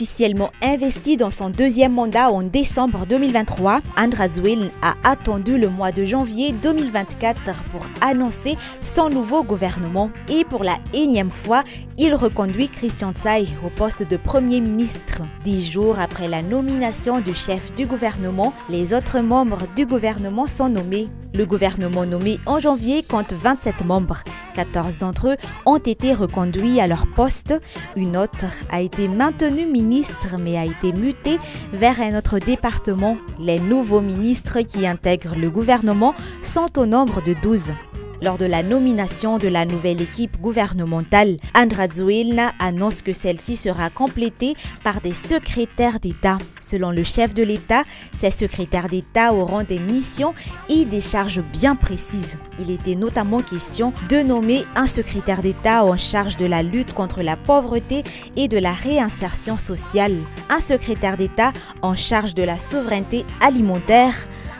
officiellement investi dans son deuxième mandat en décembre 2023, Andrazoile a attendu le mois de janvier 2024 pour annoncer son nouveau gouvernement. Et pour la énième fois, il reconduit Christian Tsaye au poste de Premier ministre. 10 jours après la nomination du chef du gouvernement, les autres membres du gouvernement sont nommés. Le gouvernement nommé en janvier compte 27 membres. 14 d'entre eux ont été reconduits à leur poste. Une autre a été maintenue ministre mais a été mutée vers un autre département. Les nouveaux ministres qui intègrent le gouvernement sont au nombre de 12. Lors de la nomination de la nouvelle équipe gouvernementale, Andrazoile annonce que celle-ci sera complétée par des secrétaires d'État. Selon le chef de l'État, ces secrétaires d'État auront des missions et des charges bien précises. Il était notamment question de nommer un secrétaire d'État en charge de la lutte contre la pauvreté et de la réinsertion sociale, un secrétaire d'État en charge de la souveraineté alimentaire,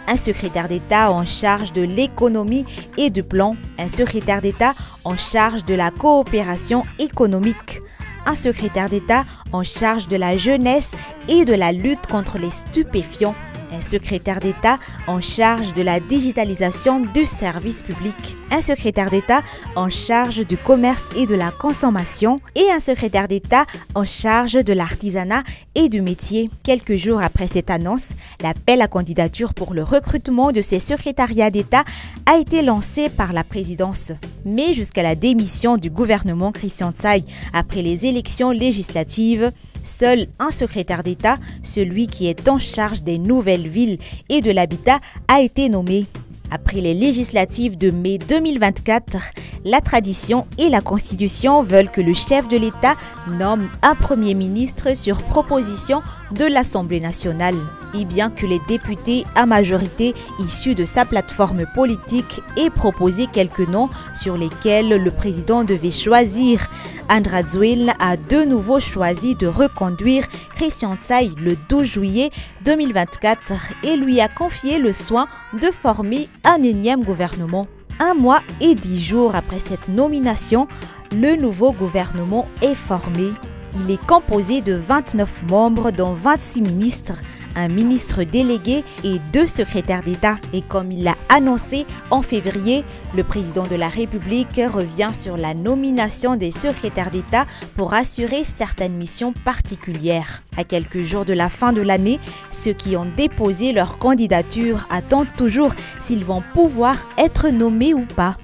un secrétaire d'État en charge de l'économie et du plan, un secrétaire d'État en charge de la coopération économique, un secrétaire d'État en charge de la jeunesse et de la lutte contre les stupéfiants, un secrétaire d'État en charge de la digitalisation du service public, un secrétaire d'État en charge du commerce et de la consommation et un secrétaire d'État en charge de l'artisanat et du métier. Quelques jours après cette annonce, l'appel à candidature pour le recrutement de ces secrétariats d'État a été lancé par la présidence. Mais jusqu'à la démission du gouvernement Christian Tsaye après les élections législatives, seul un secrétaire d'État, celui qui est en charge des nouvelles villes et de l'habitat, a été nommé. Après les législatives de mai 2024, la tradition et la Constitution veulent que le chef de l'État nomme un Premier ministre sur proposition de l'Assemblée nationale. Et bien que les députés à majorité issus de sa plateforme politique aient proposé quelques noms sur lesquels le président devait choisir, Andrazoile a de nouveau choisi de reconduire Christian Tsaye le 12 juillet 2024 et lui a confié le soin de former un énième gouvernement. 1 mois et 10 jours après cette nomination, le nouveau gouvernement est formé. Il est composé de 29 membres dont 26 ministres, un ministre délégué et 2 secrétaires d'État. Et comme il l'a annoncé en février, le président de la République revient sur la nomination des secrétaires d'État pour assurer certaines missions particulières. À quelques jours de la fin de l'année, ceux qui ont déposé leur candidature attendent toujours s'ils vont pouvoir être nommés ou pas.